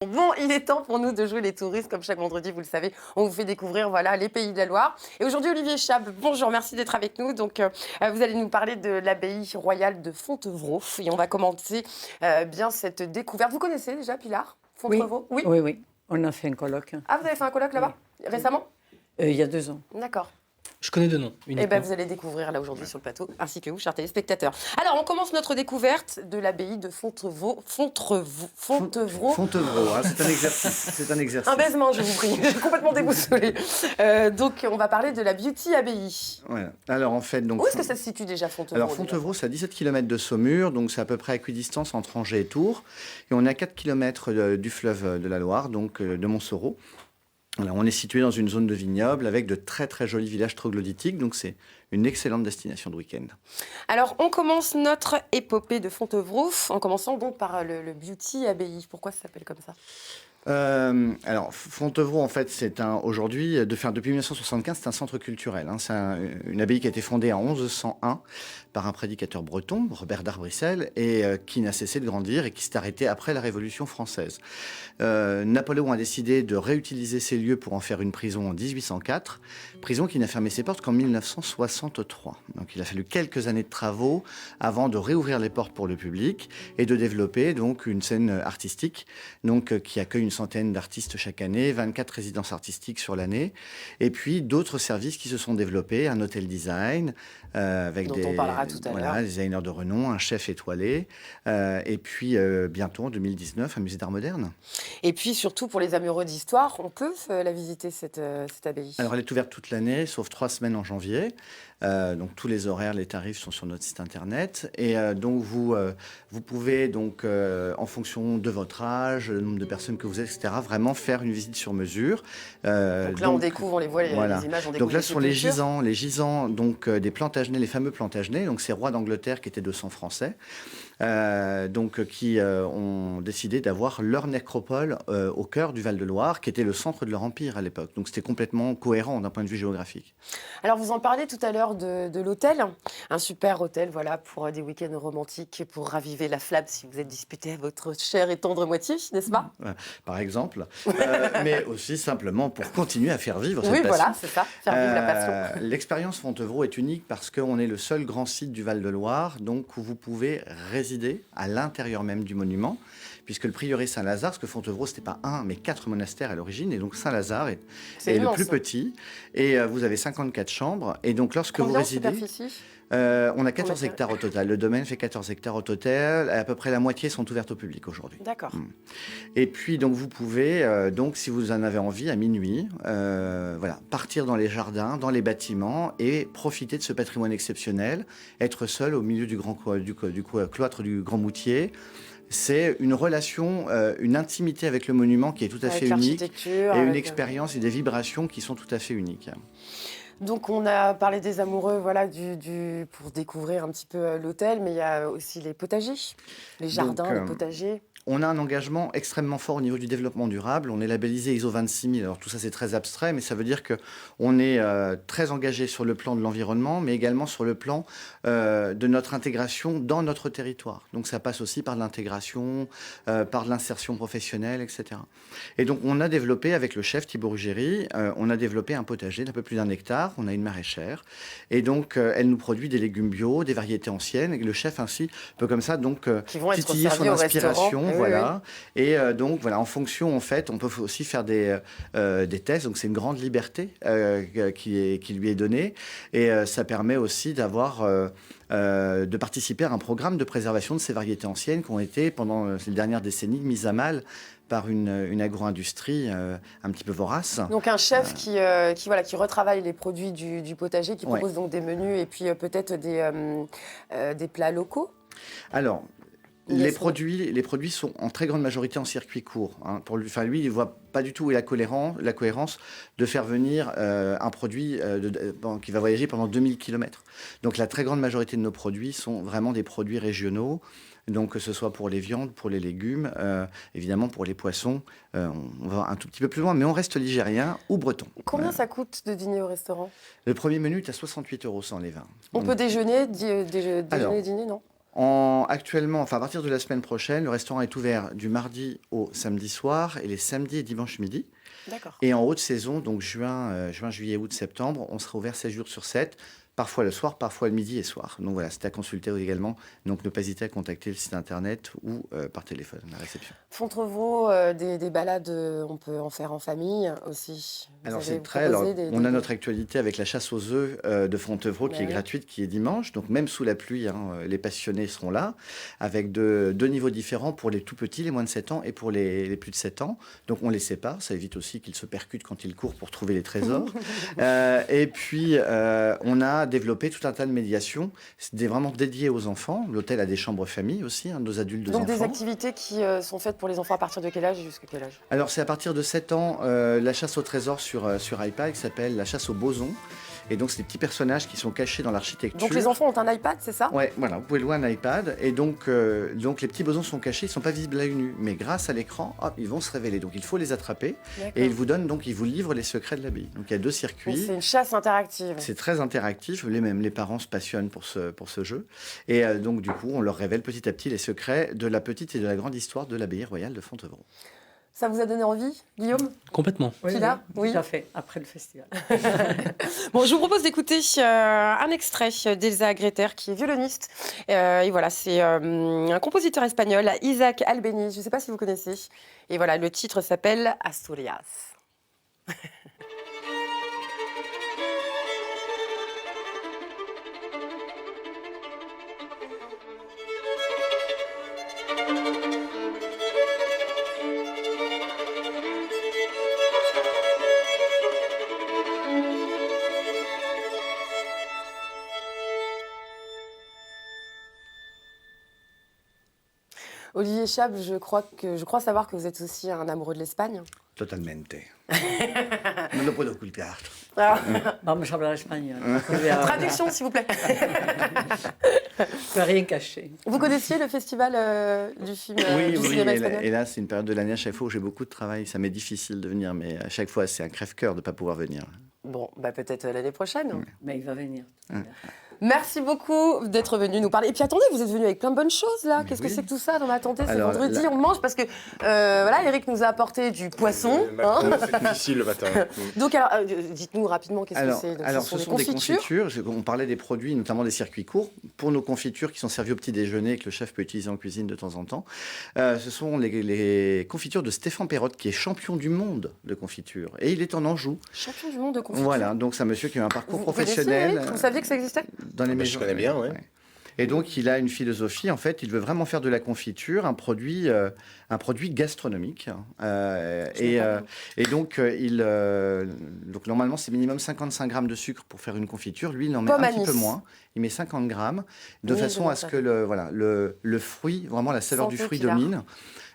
Bon, il est temps pour nous de jouer les touristes, comme chaque vendredi, vous le savez, on vous fait découvrir les pays de la Loire. Et aujourd'hui, Olivier Chab, bonjour, merci d'être avec nous. Donc, vous allez nous parler de l'abbaye royale de Fontevraud. Et on va commencer bien cette découverte. Vous connaissez déjà Pilar Oui, Fontevraud? Oui. oui, oui. On a fait un colloque. Ah, vous avez fait un colloque là-bas récemment? Il y a 2 ans. D'accord. Je connais deux noms, Eh uniquement. bien, vous allez découvrir là aujourd'hui sur le plateau, ainsi que vous, chers téléspectateurs. Alors, on commence notre découverte de l'abbaye de Fontevraud. Fontevraud, hein, c'est un exercice. C'est un exercice. Un baisement, je vous prie. Je suis complètement déboussolée. Donc, on va parler de la Beauty Abbey. Voilà. Alors, en fait, donc, Où est-ce que ça se situe déjà, Fontevraud? alors, Fontevraud, c'est à 17 km de Saumur, donc c'est à peu près à équidistance entre Angers et Tours. Et on est à 4 km du fleuve de la Loire, donc de Montsoreau. Alors, on est situé dans une zone de vignoble avec de très très jolis villages troglodytiques, donc c'est une excellente destination de week-end. Alors, on commence notre épopée de Fontevraud en commençant donc par le Beauty Abbey. Pourquoi ça s'appelle comme ça? Alors, Fontevraud, en fait, aujourd'hui, depuis 1975, c'est un centre culturel. Hein. Une abbaye qui a été fondée en 1101 par un prédicateur breton, Robert d'Arbrissel, et qui n'a cessé de grandir et qui s'est arrêté après la Révolution française. Napoléon a décidé de réutiliser ces lieux pour en faire une prison en 1804, prison qui n'a fermé ses portes qu'en 1963. Donc, il a fallu quelques années de travaux avant de réouvrir les portes pour le public et de développer donc une scène artistique qui accueille une centaine d'artistes chaque année, 24 résidences artistiques sur l'année, et puis d'autres services qui se sont développés, un hôtel design avec on parlera tout à l'heure. Des designers de renom, un chef étoilé, et puis bientôt en 2019 un musée d'art moderne. Et puis surtout pour les amoureux d'histoire, on peut la visiter cette abbaye. Alors elle est ouverte toute l'année, sauf 3 semaines en janvier. Donc tous les horaires, les tarifs sont sur notre site internet. Et donc vous pouvez donc en fonction de votre âge, le nombre de personnes que vous êtes, etc., vraiment faire une visite sur mesure. Donc là on découvre, on les voit, voilà. les images, on découvre. Donc là ce sont les gisants donc des Plantagenets, les fameux Plantagenets, donc ces rois d'Angleterre qui étaient de sang français. Qui ont décidé d'avoir leur nécropole au cœur du Val-de-Loire, qui était le centre de leur empire à l'époque. Donc c'était complètement cohérent d'un point de vue géographique. Alors vous en parlez tout à l'heure de l'hôtel, un super hôtel pour des week-ends romantiques, pour raviver la flamme si vous êtes disputé à votre chère et tendre moitié, n'est-ce pas? Par exemple, mais aussi simplement pour continuer à faire vivre cette passion. Oui, voilà, c'est ça, faire vivre la passion. L'expérience Fontevraud est unique parce qu'on est le seul grand site du Val-de-Loire, donc où vous pouvez résider à l'intérieur même du monument, puisque le prieuré Saint-Lazare, parce que Fontevraud, ce n'était pas un, mais 4 monastères à l'origine, et donc Saint-Lazare est le plus petit, et vous avez 54 chambres, et donc lorsque vous résidez... On a 14 hectares au total. Le domaine fait 14 hectares au total. À peu près la moitié sont ouvertes au public aujourd'hui. D'accord. Et puis, donc, vous pouvez, si vous en avez envie, à minuit, partir dans les jardins, dans les bâtiments et profiter de ce patrimoine exceptionnel. Être seul au milieu du cloître du Grand Moutier. C'est une relation, une intimité avec le monument qui est tout à fait unique. Et une expérience et des vibrations qui sont tout à fait uniques. Donc on a parlé des amoureux pour découvrir un petit peu l'hôtel, mais il y a aussi les potagers, les jardins, les potagers. On a un engagement extrêmement fort au niveau du développement durable. On est labellisé ISO 26000. Alors tout ça, c'est très abstrait, mais ça veut dire qu'on est très engagé sur le plan de l'environnement, mais également sur le plan de notre intégration dans notre territoire. Donc ça passe aussi par l'intégration, par l'insertion professionnelle, etc. Et donc on a développé, avec le chef Thibaut Ruggeri, on a développé un potager d'un peu plus d'1 hectare. On a une maraîchère. Et donc elle nous produit des légumes bio, des variétés anciennes. Et le chef ainsi peut comme ça donc titiller son inspiration. Voilà. Oui. Et donc, voilà, en fonction, en fait, on peut aussi faire des tests. Donc, c'est une grande liberté qui lui est donnée. Et ça permet aussi de participer à un programme de préservation de ces variétés anciennes qui ont été, pendant ces dernières décennies, mises à mal par une agro-industrie un petit peu vorace. Donc un chef qui retravaille les produits du potager, qui propose donc des menus et puis peut-être des plats locaux. Alors... Les produits sont en très grande majorité en circuit court. Hein. Lui, il ne voit pas du tout où est la cohérence de faire venir un produit qui va voyager pendant 2000 km. Donc la très grande majorité de nos produits sont vraiment des produits régionaux. Donc que ce soit pour les viandes, pour les légumes, évidemment pour les poissons, on va un tout petit peu plus loin, mais on reste ligérien ou breton. Combien ça coûte de dîner au restaurant? Le premier menu est à 68 € sans les vins. On peut déjeuner, dîner, non? Actuellement, enfin à partir de la semaine prochaine, le restaurant est ouvert du mardi au samedi soir et les samedis et dimanches midi. D'accord. Et en haute saison, donc juin, juillet, août, septembre, on sera ouvert 7 jours sur 7, parfois le soir, parfois le midi et soir. Donc voilà, c'est à consulter également. Donc ne pas hésiter à contacter le site internet ou par téléphone, la réception. Fontevraud, des balades, on peut en faire en famille aussi. Alors Vous c'est avez très. proposé On a notre actualité avec la chasse aux œufs de Fontevraud qui est Ouais. gratuite, qui est dimanche. Donc même sous la pluie, les passionnés seront là, avec deux niveaux différents pour les tout petits, les moins de 7 ans, et pour les plus de 7 ans. Donc on les sépare, ça évite aussi qu'ils se percutent quand ils courent pour trouver les trésors. Et puis on a développé tout un tas de médiations, vraiment dédiées aux enfants. L'hôtel a des chambres famille aussi, nos adultes, deux Donc enfants. des activités qui sont faites pour les enfants à partir de quel âge et jusqu'à quel âge? Alors c'est à partir de 7 ans, la chasse au trésor sur iPad qui s'appelle la chasse au boson. Et donc c'est des petits personnages qui sont cachés dans l'architecture. Donc les enfants ont un iPad, c'est ça? Ouais, voilà, vous pouvez louer un iPad. Et donc les petits bosons sont cachés, ils ne sont pas visibles à l'œil nu. Mais grâce à l'écran, hop, ils vont se révéler. Donc il faut les attraper. D'accord. Et ils vous livrent les secrets de l'abbaye. Donc il y a 2 Donc, circuits. c'est une chasse interactive. C'est très interactif, les parents se passionnent pour ce jeu. Et donc du coup, on leur révèle petit à petit les secrets de la petite et de la grande histoire de l'abbaye royale de Fontevraud. Ça vous a donné envie, Guillaume? Complètement. Pilar, oui. Tout à fait, après le festival. Bon, je vous propose d'écouter un extrait d'Elsa Greter, qui est violoniste. Et voilà, c'est un compositeur espagnol, Isaac Albéniz. Je ne sais pas si vous connaissez. Et voilà, le titre s'appelle Asturias. Olivier Chab, je crois savoir que vous êtes aussi un amoureux de l'Espagne. Totalmente. No lo puedo ocultar. Ah, Vamos a hablar español. traduction, s'il vous plaît. Je ne peux rien cacher. Vous connaissiez le festival du film du cinéma espagnol? Et là, c'est une période de l'année à chaque fois où j'ai beaucoup de travail. Ça m'est difficile de venir, mais à chaque fois, c'est un crève-cœur de ne pas pouvoir venir. Bon, bah peut-être l'année prochaine. Ouais. Mais il va venir. Merci beaucoup d'être venu nous parler. Et puis attendez, vous êtes venu avec plein de bonnes choses là. Mais Qu'est-ce oui. que c'est que tout ça dans ma tentée? C'est Alors, vendredi, là- on mange parce que voilà, Eric nous a apporté du poisson. Hein. C'est difficile le matin. Donc alors, dites-nous rapidement qu'est-ce que c'est. Donc, Ce sont des confitures. On parlait des produits, notamment des circuits courts. Pour nos confitures qui sont servies au petit déjeuner, que le chef peut utiliser en cuisine de temps en temps, ce sont les confitures de Stéphane Perrotte, qui est champion du monde de confiture. Et il est en Anjou. Champion du monde de confiture. Voilà, donc c'est un monsieur qui a eu un parcours Vous connaissiez, professionnel. Eric? Vous saviez que ça existait? Dans les Je maisons. connais bien, ouais. Et donc, il a une philosophie, en fait, il veut vraiment faire de la confiture un produit gastronomique. Et donc, donc, normalement, c'est minimum 55 grammes de sucre pour faire une confiture. Lui, il en met Pomme un à petit peu Nice. moins. Il met 50 grammes, de Oui, façon je à vois ce ça. que le fruit, vraiment la saveur du Santé, fruit Pilar. domine.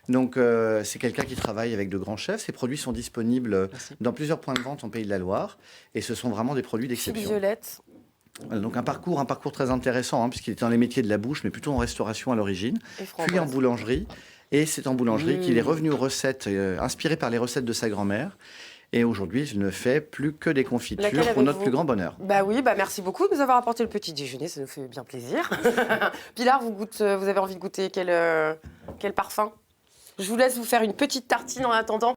Donc, c'est quelqu'un qui travaille avec de grands chefs. Ces produits sont disponibles dans plusieurs points de vente en Pays de la Loire. Et ce sont vraiment des produits Fille d'exception. violette. Voilà, donc un parcours très intéressant, puisqu'il était dans les métiers de la bouche, mais plutôt en restauration à l'origine, Et puis en framboise. boulangerie. Et c'est en boulangerie qu'il est revenu aux recettes, inspiré par les recettes de sa grand-mère. Et aujourd'hui, il ne fait plus que des confitures Laquelle pour notre avez-vous? plus grand bonheur. Bah oui, bah merci beaucoup de nous avoir apporté le petit déjeuner, ça nous fait bien plaisir. Pilar, vous avez envie de goûter quel parfum? Je vous laisse vous faire une petite tartine en attendant.